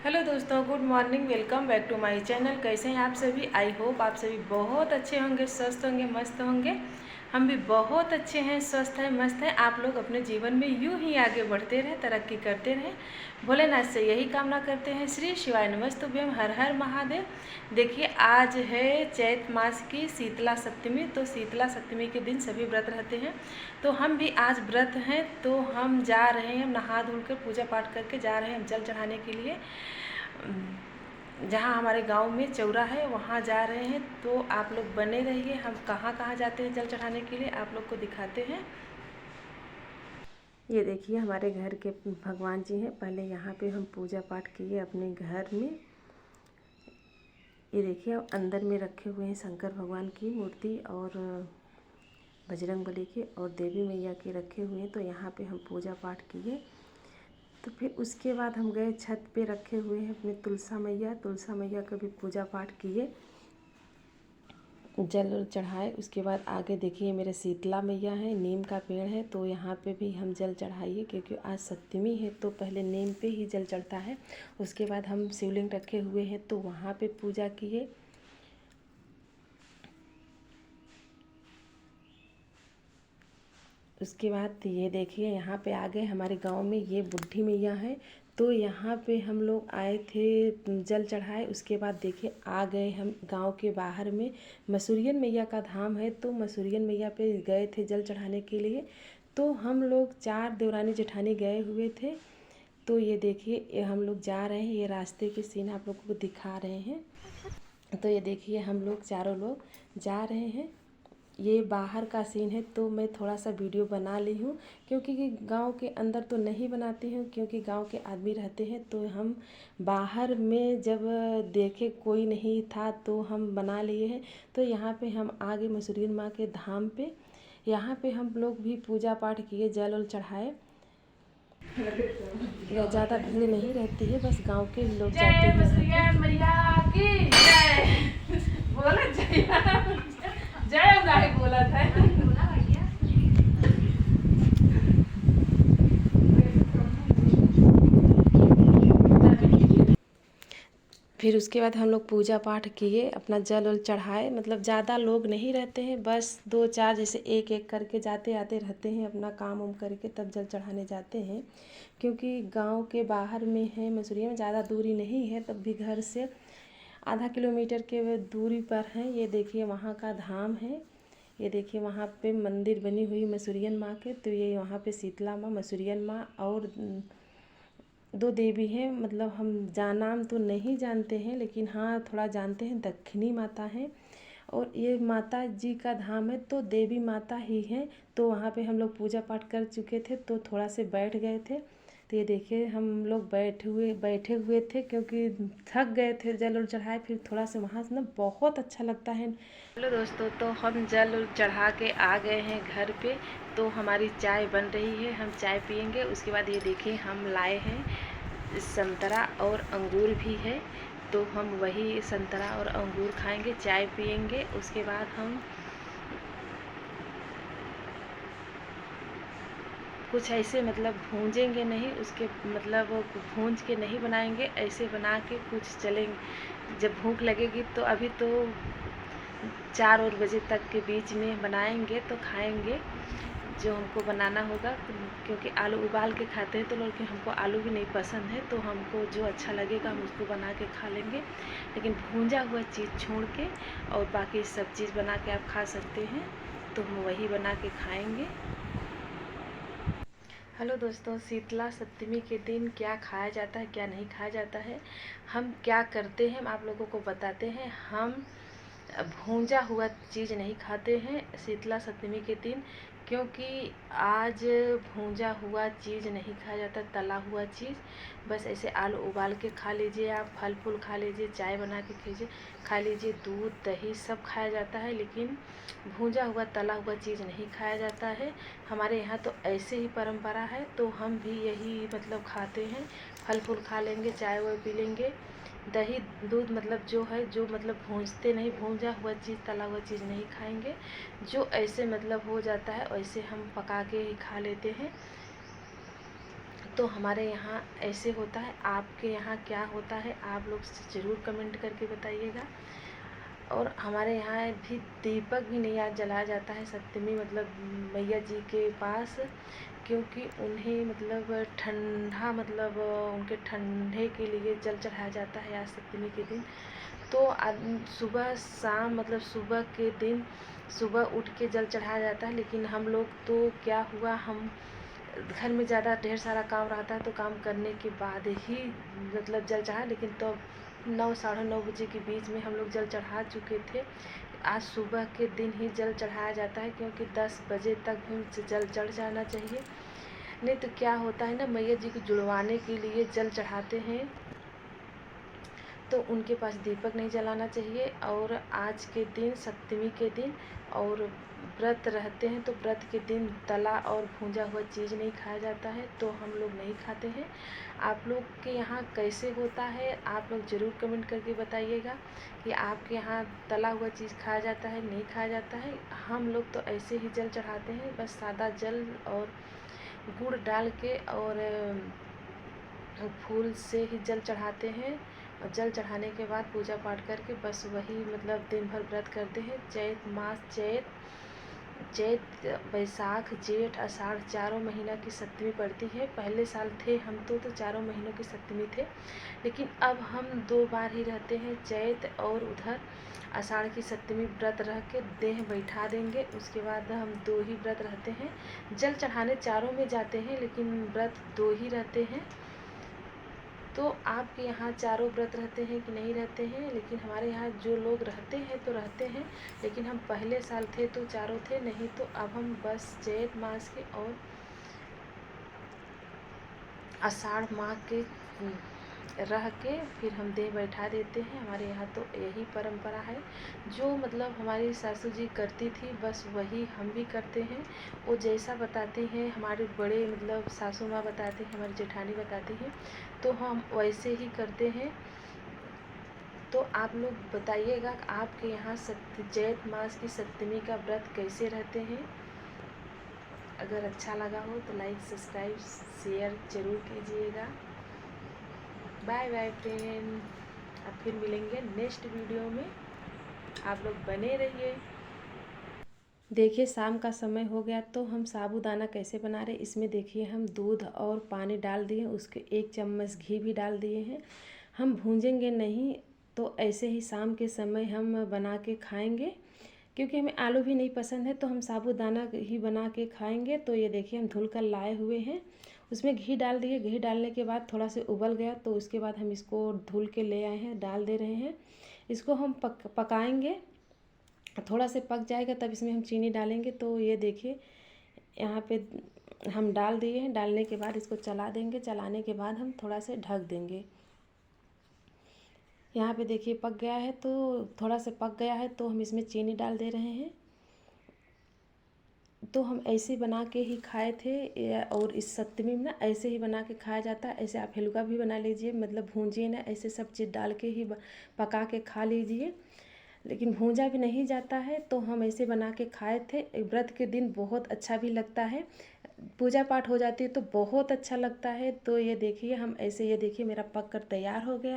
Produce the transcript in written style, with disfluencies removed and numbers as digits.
Hello दोस्तों, good morning. Welcome back to my channel. कैसे हैं आप सभी? आई होप आप सभी बहुत अच्छे होंगे, स्वस्थ होंगे, मस्त होंगे। हम भी बहुत अच्छे हैं, स्वस्थ हैं, मस्त हैं। आप लोग अपने जीवन में यूं ही आगे बढ़ते रहें, तरक्की करते रहें। भोलेनाथ से यही कामना करते हैं। श्री शिवाय नमस्तुभ्यम, हर हर महादेव। देखिए, आज है चैत मास की शीतला सप्तमी। तो शीतला सप्तमी के दिन सभी व्रत रहते हैं, तो हम भी आज व्रत हैं। तो हम जा रहे हैं, नहा धुल कर पूजा पाठ करके जा रहे हैं हम जल चढ़ाने के लिए। जहाँ हमारे गांव में चौरा है वहाँ जा रहे हैं। तो आप लोग बने रहिए। हम कहाँ कहाँ जाते हैं जल चढ़ाने के लिए आप लोग को दिखाते हैं। ये देखिए, हमारे घर के भगवान जी हैं। पहले यहाँ पे हम पूजा पाठ किए अपने घर में। ये देखिए, अंदर में रखे हुए हैं शंकर भगवान की मूर्ति और बजरंगबली की और देवी मैया के रखे हुए हैं। तो यहाँ पे हम पूजा पाठ किए। तो फिर उसके बाद हम गए, छत पे रखे हुए हैं अपने तुलसा मैया का भी पूजा पाठ किए, जल चढ़ाए। उसके बाद आगे देखिए, मेरे शीतला मैया है, नीम का पेड़ है, तो यहाँ पे भी हम जल चढ़ाइए क्योंकि आज सप्तमी है। तो पहले नीम पे ही जल चढ़ता है। उसके बाद हम शिवलिंग रखे हुए हैं तो वहाँ पे पूजा किए। उसके बाद ये देखिए, यहाँ पे आ गए हमारे गांव में, ये बुढ़ी मैया है। तो यहाँ पे हम लोग आए थे, जल चढ़ाए। उसके बाद देखिए, आ गए हम गांव के बाहर में, मसूरियन मैया का धाम है। तो मसूरियन मैया पे गए थे जल चढ़ाने के लिए। तो हम लोग 4 देवरानी जेठानी गए हुए थे। तो ये देखिए, ये हम लोग जा रहे हैं, ये रास्ते के सीन आप लोगों को दिखा रहे हैं। तो ये देखिए, हम लोग चारों लोग जा रहे हैं। ये बाहर का सीन है, तो मैं थोड़ा सा वीडियो बना ली हूँ क्योंकि गांव के अंदर तो नहीं बनाती हूँ क्योंकि गांव के आदमी रहते हैं। तो हम बाहर में जब देखे कोई नहीं था तो हम बना लिए हैं। तो यहाँ पे हम आ गए मसूरियन माँ के धाम पे। यहाँ पे हम लोग भी पूजा पाठ किए, जल उल चढ़ाए। ज़्यादा भीड़ नहीं रहती है, बस गांव के लोग जाते हैं। जय मैया की जय। बोला जय जय नहीं बोला था। फिर उसके बाद हम लोग पूजा पाठ किए, अपना जल उल चढ़ाए। मतलब ज़्यादा लोग नहीं रहते हैं, बस 2-4 जैसे एक एक करके जाते आते रहते हैं, अपना काम उम करके तब जल चढ़ाने जाते हैं। क्योंकि गांव के बाहर में है मसूरिया में, ज़्यादा दूरी नहीं है, तब भी घर से आधा किलोमीटर के दूरी पर है। ये देखिए, वहाँ का धाम है। ये देखिए, वहाँ पे मंदिर बनी हुई मसूरियन माँ के। तो ये वहाँ पे शीतला माँ, मसूरियन माँ और 2 देवी हैं। मतलब हम नाम तो नहीं जानते हैं, लेकिन हाँ थोड़ा जानते हैं। दक्षिणी माता हैं और ये माता जी का धाम है, तो देवी माता ही हैं। तो वहाँ पे हम लोग पूजा पाठ कर चुके थे, तो थोड़ा से बैठ गए थे। तो ये देखिए, हम लोग बैठे हुए थे क्योंकि थक गए थे। जल उल चढ़ाए, फिर थोड़ा से वहाँ से ना बहुत अच्छा लगता है। हेलो दोस्तों, तो हम जल उल चढ़ा के आ गए हैं घर पे। तो हमारी चाय बन रही है, हम चाय पियेंगे। उसके बाद ये देखिए, हम लाए हैं संतरा और अंगूर भी है। तो हम वही संतरा और अंगूर खाएंगे, चाय पियेंगे। उसके बाद हम कुछ ऐसे मतलब भूंजेंगे नहीं, उसके मतलब भूंज के नहीं बनाएंगे, ऐसे बना के कुछ चलेंगे। जब भूख लगेगी तो अभी तो 4 और बजे तक के बीच में बनाएंगे तो खाएंगे जो हमको बनाना होगा। क्योंकि आलू उबाल के खाते हैं तो लोग, हमको आलू भी नहीं पसंद है, तो हमको जो अच्छा लगेगा हम उसको बना के खा लेंगे। लेकिन भूंजा हुआ चीज़ छोड़ के और बाकी सब चीज़ बना के आप खा सकते हैं, तो हम वही बना के खाएंगे। हेलो दोस्तों, शीतला सप्तमी के दिन क्या खाया जाता है, क्या नहीं खाया जाता है, हम क्या करते हैं, हम आप लोगों को बताते हैं। हम भूंजा हुआ चीज़ नहीं खाते हैं शीतला सप्तमी के दिन, क्योंकि आज भूंजा हुआ चीज़ नहीं खाया जाता, तला हुआ चीज़। बस ऐसे आलू उबाल के खा लीजिए, आप फल फूल खा लीजिए, चाय बना के खा लीजिए, दूध दही सब खाया जाता है, लेकिन भूंजा हुआ तला हुआ चीज़ नहीं खाया जाता है। हमारे यहाँ तो ऐसे ही परंपरा है, तो हम भी यही मतलब खाते हैं। फल फूल खा लेंगे, चाय वाय पी लेंगे, दही दूध मतलब जो है, जो मतलब भूंजते नहीं, भूंजा हुआ चीज़ तला हुआ चीज़ नहीं खाएंगे। जो ऐसे मतलब हो जाता है वैसे हम पका के ही खा लेते हैं। तो हमारे यहाँ ऐसे होता है, आपके यहाँ क्या होता है आप लोग ज़रूर कमेंट करके बताइएगा। और हमारे यहाँ भी दीपक भी नहीं आज जलाया जाता है सप्तमी मतलब मैया जी के पास, क्योंकि उन्हें मतलब ठंडा मतलब उनके ठंडे के लिए जल चढ़ाया जाता है आज सप्तमी के दिन। तो सुबह शाम मतलब सुबह के दिन सुबह उठ के जल चढ़ाया जाता है। लेकिन हम लोग तो क्या हुआ, हम घर में ज़्यादा ढेर सारा काम रहता है तो काम करने के बाद ही मतलब जल चढ़ा, लेकिन तो 9 साढ़े 9 बजे के बीच में हम लोग जल चढ़ा चुके थे। आज सुबह के दिन ही जल चढ़ाया जाता है, क्योंकि 10 बजे तक भी जल चढ़ जाना चाहिए। नहीं तो क्या होता है ना, मैया जी को जुड़वाने के लिए जल चढ़ाते हैं तो उनके पास दीपक नहीं जलाना चाहिए। और आज के दिन सप्तमी के दिन और व्रत रहते हैं तो व्रत के दिन तला और भूंजा हुआ चीज़ नहीं खाया जाता है, तो हम लोग नहीं खाते हैं। आप लोग के यहाँ कैसे होता है आप लोग ज़रूर कमेंट करके बताइएगा कि आपके यहाँ तला हुआ चीज़ खाया जाता है नहीं खाया जाता है। हम लोग तो ऐसे ही जल चढ़ाते हैं, बस सादा जल और गुड़ डाल के और फूल से ही जल चढ़ाते हैं। और जल चढ़ाने के बाद पूजा पाठ करके बस वही मतलब दिन भर व्रत करते हैं। चैत मास चैत बैसाख जेठ आषाढ़ चारों महीना की सप्तमी पड़ती है। पहले साल थे हम तो चारों महीनों की सप्तमी थे, लेकिन अब हम 2 बार ही रहते हैं, चैत और उधर आषाढ़ की सप्तमी व्रत रह के देह बैठा देंगे। उसके बाद हम 2 ही व्रत रहते हैं। जल चढ़ाने चारों में जाते हैं लेकिन व्रत 2 ही रहते हैं। तो आपके यहाँ चारों व्रत रहते हैं कि नहीं रहते हैं? लेकिन हमारे यहाँ जो लोग रहते हैं तो रहते हैं, लेकिन हम पहले साल थे तो चारों थे, नहीं तो अब हम बस चैत मास के और आषाढ़ माह के रह के फिर हम देह बैठा देते हैं। हमारे यहाँ तो यही परंपरा है, जो मतलब हमारी सासू जी करती थी बस वही हम भी करते हैं। वो जैसा बताती हैं हमारे बड़े मतलब सासू माँ बताती हैं, हमारी जेठानी बताती हैं, तो हम वैसे ही करते हैं। तो आप लोग बताइएगा आपके यहाँ चैत मास की सप्तमी का व्रत कैसे रहते हैं। अगर अच्छा लगा हो तो लाइक सब्सक्राइब शेयर ज़रूर कीजिएगा। बाय बाय फ्रेंड, अब फिर मिलेंगे नेक्स्ट वीडियो में, आप लोग बने रहिए। देखिए शाम का समय हो गया, तो हम साबूदाना कैसे बना रहे, इसमें देखिए हम दूध और पानी डाल दिए, उसके 1 चम्मच घी भी डाल दिए हैं। हम भूंजेंगे नहीं, तो ऐसे ही शाम के समय हम बना के खाएंगे, क्योंकि हमें आलू भी नहीं पसंद है तो हम साबूदाना ही बना के खाएंगे। तो ये देखिए हम धुल कर लाए हुए हैं, उसमें घी डाल दिए। घी डालने के बाद थोड़ा सा उबल गया तो उसके बाद हम इसको धुल के ले आए हैं, डाल दे रहे हैं। इसको हम पकाएंगे, थोड़ा से पक जाएगा तब इसमें हम चीनी डालेंगे। तो ये देखिए यहाँ पे हम डाल दिए हैं। डालने के बाद इसको चला देंगे, चलाने के बाद हम थोड़ा से ढक देंगे। यहाँ पे देखिए पक गया है, तो थोड़ा सा पक गया है तो हम इसमें चीनी डाल दे रहे हैं। तो हम ऐसे बना के ही खाए थे, और इस सप्तमी में ना ऐसे ही बना के खाया जाता है। ऐसे आप हलवा भी बना लीजिए, मतलब भूंजिए ना, ऐसे सब चीज़ डाल के ही पका के खा लीजिए। लेकिन भूंजा भी नहीं जाता है तो हम ऐसे बना के खाए थे। व्रत के दिन बहुत अच्छा भी लगता है, पूजा पाठ हो जाती है तो बहुत अच्छा लगता है। तो ये देखिए हम ऐसे, ये देखिए मेरा पक कर तैयार हो गया।